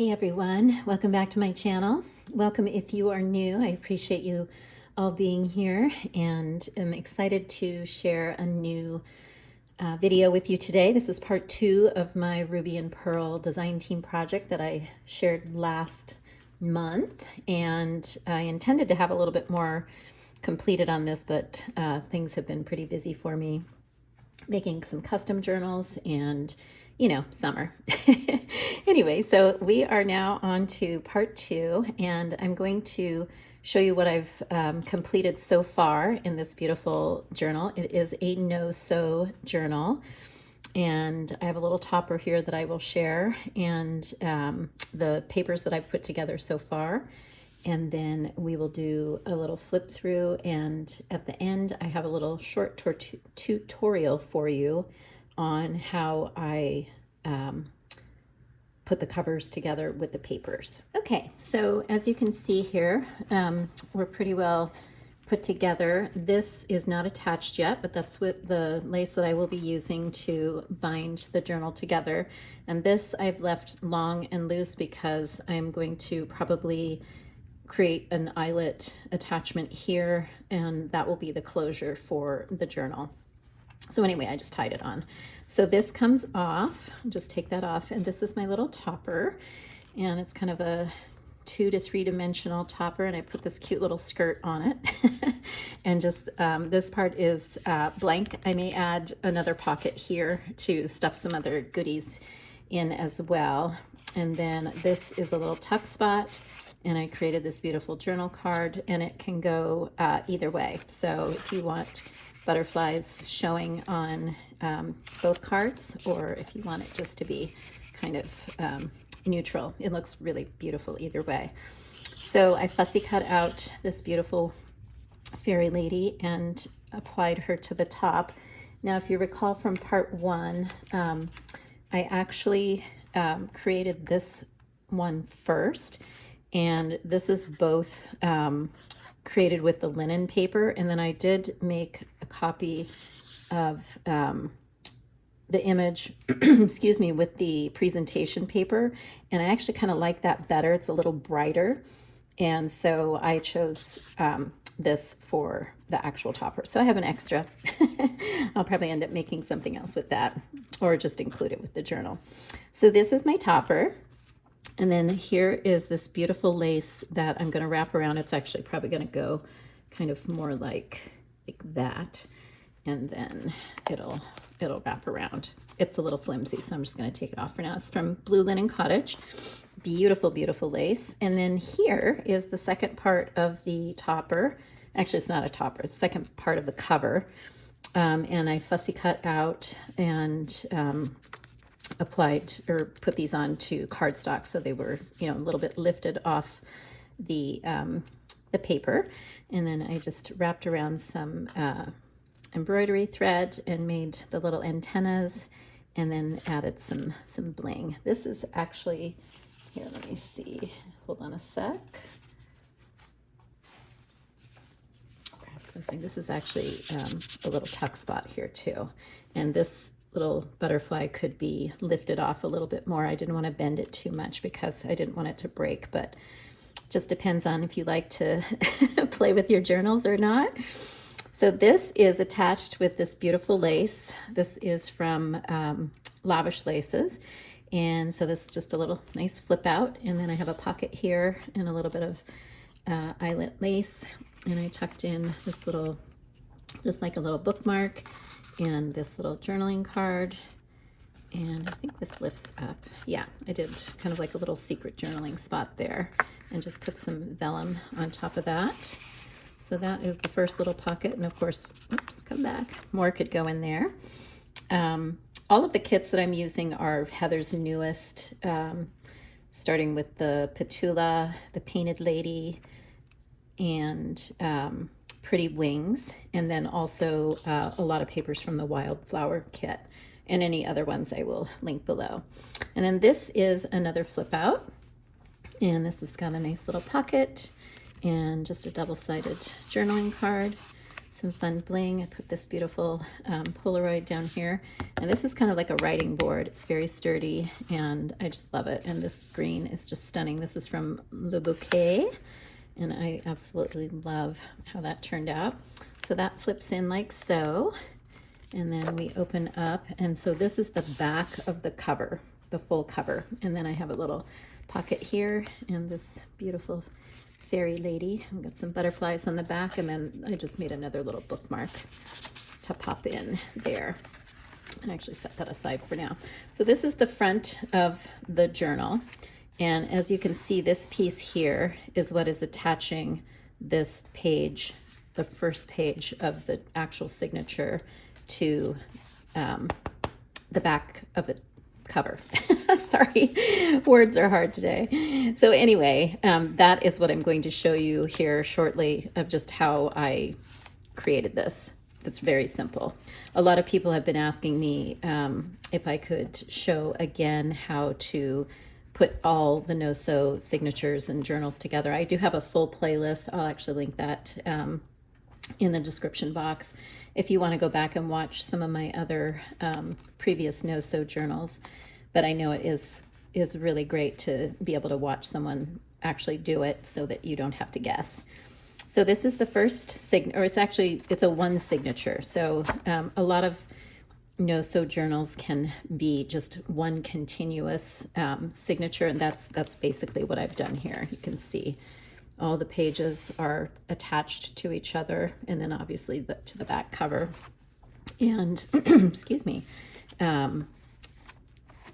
Hey everyone, welcome back to my channel. Welcome if you are new. I appreciate you all being here and I'm excited to share a new video with you today. This is part 2 of my Ruby and Pearl design team project that I shared last month, and I intended to have a little bit more completed on this, but things have been pretty busy for me making some custom journals and summer. Anyway, so we are now on to part 2, and I'm going to show you what I've completed so far in this beautiful journal. It is a no-sew journal, and I have a little topper here that I will share, and the papers that I've put together so far. And then we will do a little flip through, and at the end I have a little short tutorial for you on how I put the covers together with the papers. Okay, so as you can see here, we're pretty well put together. This is not attached yet, but that's with the lace that I will be using to bind the journal together. And this I've left long and loose because I'm going to probably create an eyelet attachment here, and that will be the closure for the journal. So anyway, I just tied it on. So this comes off, just take that off, and this is my little topper, and it's kind of a 2 to 3 dimensional topper, and I put this cute little skirt on it. And just this part is blank. I may add another pocket here to stuff some other goodies in as well. And then this is a little tuck spot, and I created this beautiful journal card, and it can go either way. So if you want butterflies showing on both cards, or if you want it just to be kind of neutral, it looks really beautiful either way. So I fussy cut out this beautiful fairy lady and applied her to the top. Now, if you recall from part 1, I actually created this one first, and this is both created with the linen paper, and then I did make a copy of the image excuse me, with the presentation paper, and I actually kind of like that better. It's a little brighter, and so I chose this for the actual topper. So I have an extra. I'll probably end up making something else with that, or just include it with the journal. So this is my topper. And then here is this beautiful lace that I'm going to wrap around. It's actually probably going to go kind of more like that, and then it'll wrap around. It's a little flimsy, so I'm just going to take it off for now. It's from Blue Linen Cottage. Beautiful, beautiful lace. And then here is the second part of the topper. Actually, it's not a topper. It's the second part of the cover. And I fussy cut out and applied or put these on to cardstock, so they were a little bit lifted off the paper, and then I just wrapped around some embroidery thread and made the little antennas, and then added some bling. This is actually, here, let me see, hold on a sec, grab something. This is actually a little tuck spot here too, and this little butterfly could be lifted off a little bit more. I didn't want to bend it too much because I didn't want it to break, but it just depends on if you like to play with your journals or not. So this is attached with this beautiful lace. This is from Lavish Laces, and so this is just a little nice flip out, and then I have a pocket here and a little bit of eyelet lace, and I tucked in this little, just like a little bookmark, and this little journaling card, and I think this lifts up. Yeah, I did kind of like a little secret journaling spot there, and just put some vellum on top of that. So that is the first little pocket, and of course, oops, come back, more could go in there. All of the kits that I'm using are Heather's newest, starting with the Petula, the Painted Lady, and Pretty Wings, and then also a lot of papers from the Wildflower kit, and any other ones I will link below. And then this is another flip out, and this has got a nice little pocket and just a double-sided journaling card. some fun bling. I put this beautiful Polaroid down here. And this is kind of like a writing board. It's very sturdy and I just love it. And this green is just stunning. This is from Le Bouquet. And I absolutely love how that turned out. So that flips in like so. And then we open up. And so this is the back of the cover, the full cover. And then I have a little pocket here and this beautiful fairy lady. I've got some butterflies on the back, and then I just made another little bookmark to pop in there. And actually set that aside for now. So this is the front of the journal. And as you can see, this piece here is what is attaching this page, the first page of the actual signature, to the back of the cover. Sorry, words are hard today. So anyway, that is what I'm going to show you here shortly, of just how I created this. It's very simple. A lot of people have been asking me if I could show again how to put all the No-Sew signatures and journals together. I do have a full playlist. I'll actually link that in the description box if you want to go back and watch some of my other previous No-Sew journals. But I know it is really great to be able to watch someone actually do it so that you don't have to guess. So this is the first or it's a one signature. So a lot of No-Sew journals can be just one continuous signature, and that's basically what I've done here. You can see all the pages are attached to each other, and then obviously to the back cover. And excuse me,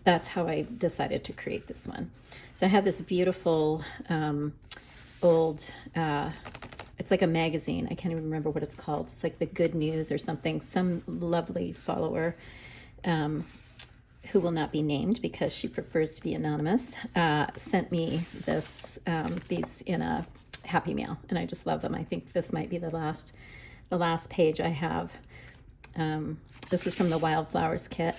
that's how I decided to create this one. So I have this beautiful old, it's like a magazine. I can't even remember what it's called. It's like the Good News or something. Some lovely follower who will not be named because she prefers to be anonymous, sent me these in a Happy Mail, and I just love them. I think this might be the last page I have. This is from the Wildflowers kit.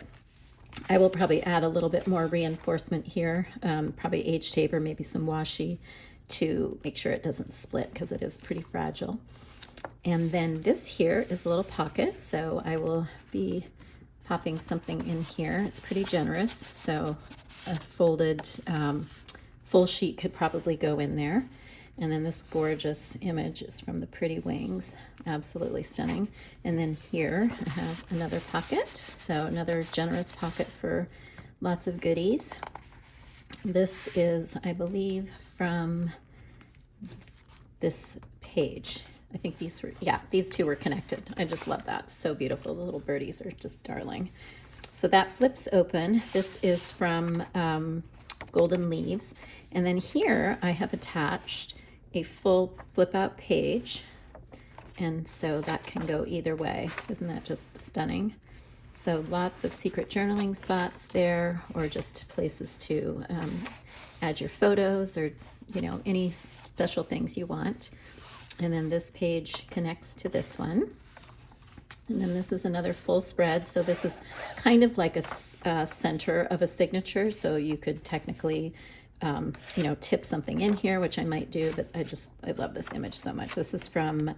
I will probably add a little bit more reinforcement here, probably age tape or maybe some washi to make sure it doesn't split because it is pretty fragile. And then this here is a little pocket, so I will be popping something in here. It's pretty generous, so a folded full sheet could probably go in there. And then this gorgeous image is from the Pretty Wings. Absolutely stunning. And then here I have another pocket. So another generous pocket for lots of goodies. This is, I believe, from this page. I think these two were connected. I just love that. So beautiful. The little birdies are just darling. So that flips open. This is from Golden Leaves. And then here I have attached a full flip out page, and so that can go either way. Isn't that just stunning? So lots of secret journaling spots there, or just places to add your photos, or any special things you want. And then this page connects to this one, and then this is another full spread. So this is kind of like a center of a signature, so you could technically tip something in here, which I might do, but I love this image so much. This is from,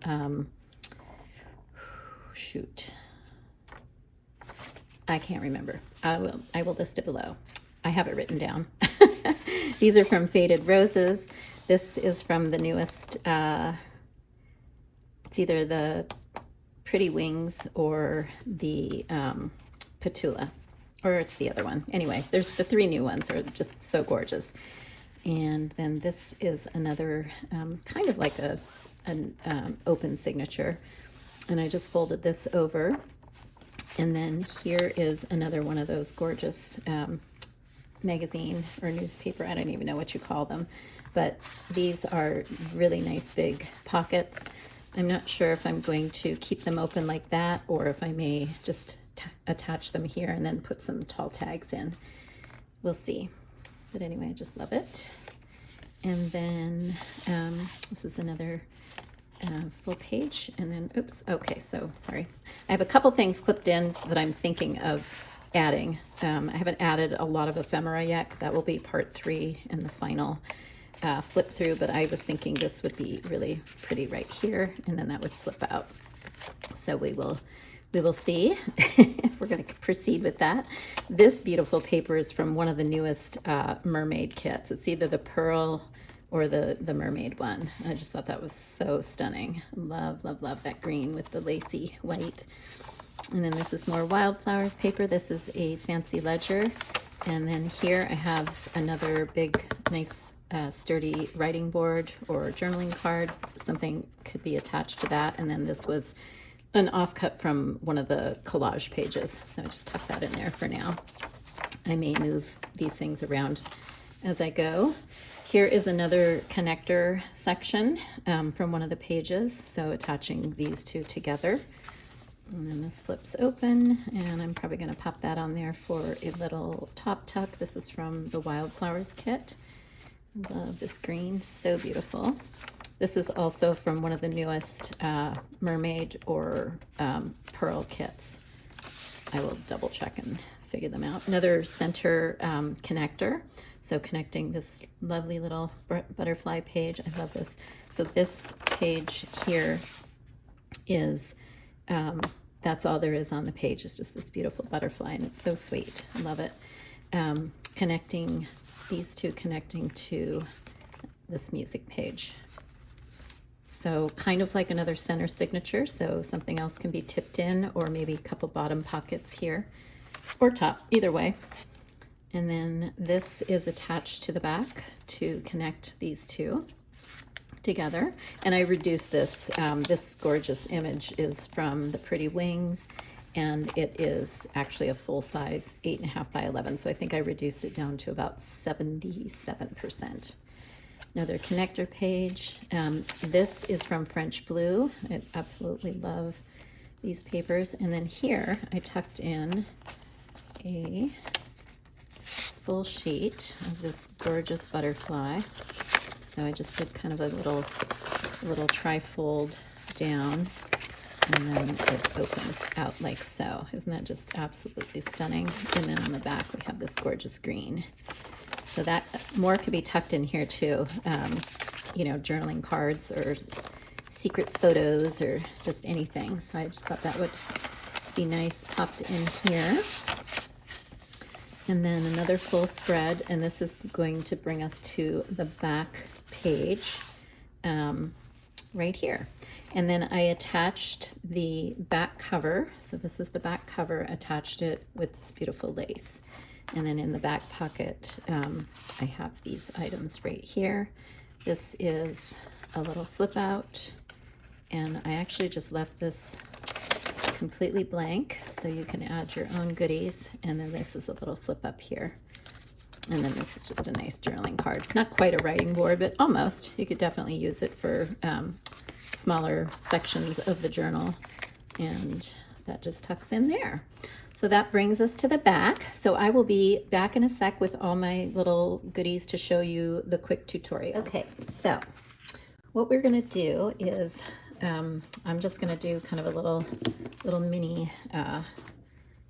I can't remember. I will list it below. I have it written down. These are from Faded Roses. This is from the newest, it's either the Pretty Wings or the Petula. Or it's the other one. Anyway, there's the three new ones are just so gorgeous. And then this is another kind of like an open signature. And I just folded this over. And then here is another one of those gorgeous magazine or newspaper. I don't even know what you call them. But these are really nice big pockets. I'm not sure if I'm going to keep them open like that, or if I may just attach them here and then put some tall tags in. We'll see. But anyway, I just love it. And then this is another full page. And then, oops, okay, so sorry. I have a couple things clipped in that I'm thinking of adding. I haven't added a lot of ephemera yet. That will be part 3 and the final flip through, but I was thinking this would be really pretty right here, and then that would flip out. So we will see if we're going to proceed with that. This beautiful paper is from one of the newest mermaid kits. It's either the pearl or the mermaid one. I just thought that was so stunning. Love, love, love that green with the lacy white. And then this is more wildflowers paper. This is a fancy ledger. And then here I have another big, nice, sturdy writing board or journaling card. Something could be attached to that. And then this was an offcut from one of the collage pages. So I just tuck that in there for now. I may move these things around as I go. Here is another connector section from one of the pages. So attaching these two together. And then this flips open, and I'm probably going to pop that on there for a little top tuck. This is from the Wildflowers kit. Love this green, so beautiful. This is also from one of the newest mermaid or pearl kits. I will double check and figure them out. Another center connector. So connecting this lovely little butterfly page. I love this. So this page here is, that's all there is on the page. It's just this beautiful butterfly, and it's so sweet. I love it. Connecting these two, connecting to this music page. So kind of like another center signature, so something else can be tipped in, or maybe a couple bottom pockets here, or top, either way. And then this is attached to the back to connect these two together. And I reduced this. This gorgeous image is from the Pretty Wings, and it is actually a full size 8.5 by 11. So I think I reduced it down to about 77%. Another connector page. This is from French Blue. I absolutely love these papers. And then here I tucked in a full sheet of this gorgeous butterfly. So I just did kind of a little tri-fold down, and then it opens out like so. Isn't that just absolutely stunning? And then on the back we have this gorgeous green. So that more could be tucked in here too. You know, journaling cards or secret photos or just anything. So I just thought that would be nice popped in here. And then another full spread, and this is going to bring us to the back page right here. And then I attached the back cover. So this is the back cover, attached it with this beautiful lace. And then in the back pocket, I have these items right here. This is a little flip out, and I actually just left this completely blank, so you can add your own goodies. And then this is a little flip up here. And then this is just a nice journaling card. Not quite a writing board, but almost. You could definitely use it for smaller sections of the journal. And that just tucks in there. So that brings us to the back. So I will be back in a sec with all my little goodies to show you the quick tutorial. Okay, so what we're gonna do is, I'm just gonna do kind of a little mini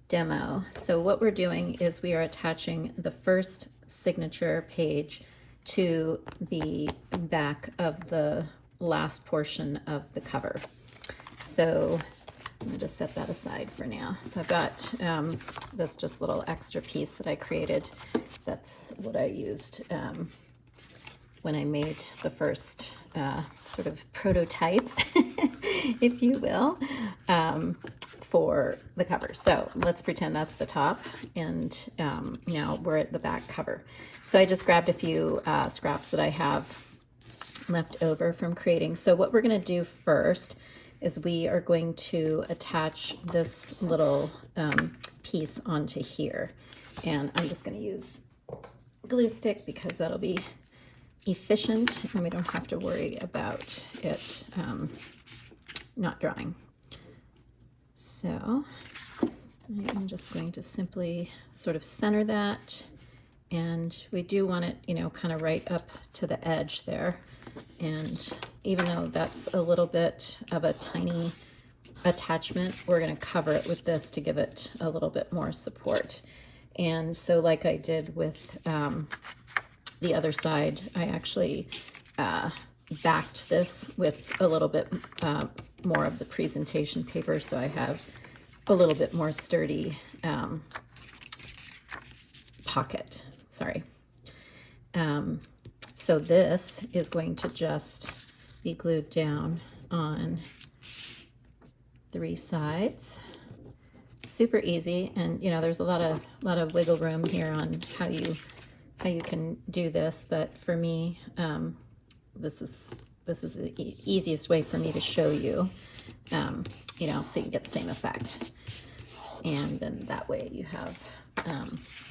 demo. So what we're doing is we are attaching the first signature page to the back of the last portion of the cover. So I'm gonna just set that aside for now. So I've got this just little extra piece that I created. That's what I used when I made the first sort of prototype, if you will, for the cover. So let's pretend that's the top, and now we're at the back cover. So I just grabbed a few scraps that I have left over from creating. So what we're gonna do first is we are going to attach this little piece onto here. And I'm just gonna use glue stick because that'll be efficient and we don't have to worry about it not drying. So I'm just going to simply sort of center that, and we do want it, you know, kind of right up to the edge there. And even though that's a little bit of a tiny attachment, we're going to cover it with this to give it a little bit more support. And so like I did with the other side, I actually backed this with a little bit more of the presentation paper, so I have a little bit more sturdy pocket. Sorry. So this is going to just be glued down on 3 sides. Super easy, and you know, there's a lot of wiggle room here on how you can do this, but for me, this is the easiest way for me to show you, you know, so you get the same effect. And then that way you have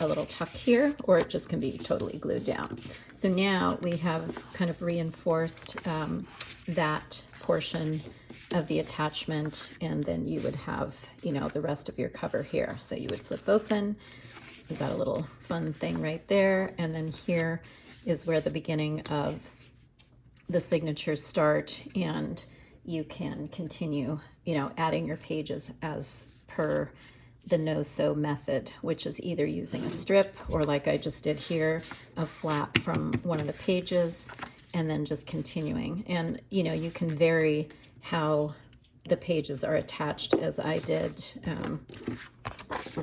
a little tuck here, or it just can be totally glued down. So now we have kind of reinforced that portion of the attachment, and then you would have, you know, the rest of your cover here. So you would flip open, you've got a little fun thing right there, and then here is where the beginning of the signatures start, and you can continue, you know, adding your pages as per the no-sew method, which is either using a strip or, like I just did here, a flap from one of the pages, and then just continuing. And you know, you can vary how the pages are attached, as I did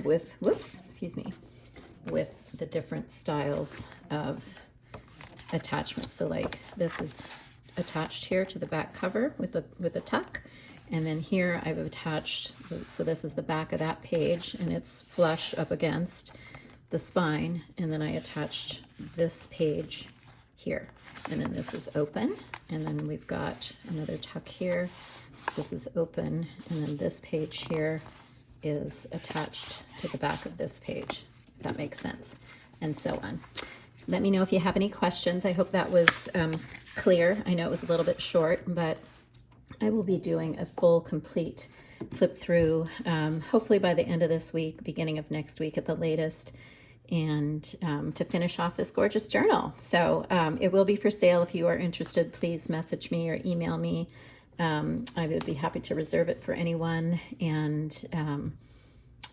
with, whoops, excuse me, with the different styles of attachments. So like this is attached here to the back cover with a tuck, and then here I've attached, so this is the back of that page, and it's flush up against the spine, and then I attached this page here, and then this is open, and then we've got another tuck here, this is open, and then this page here is attached to the back of this page, if that makes sense, and so on. Let me know if you have any questions. I hope that was clear. I know it was a little bit short, but I will be doing a full, complete flip through, hopefully by the end of this week, beginning of next week at the latest, and to finish off this gorgeous journal. So it will be for sale. If you are interested, please message me or email me. I would be happy to reserve it for anyone. And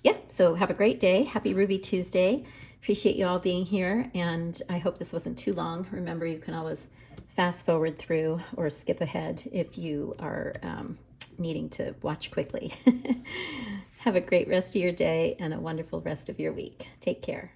yeah, so have a great day. Happy Ruby Tuesday. Appreciate you all being here, and I hope this wasn't too long. Remember, you can always fast forward through or skip ahead if you are needing to watch quickly. Have a great rest of your day and a wonderful rest of your week. Take care.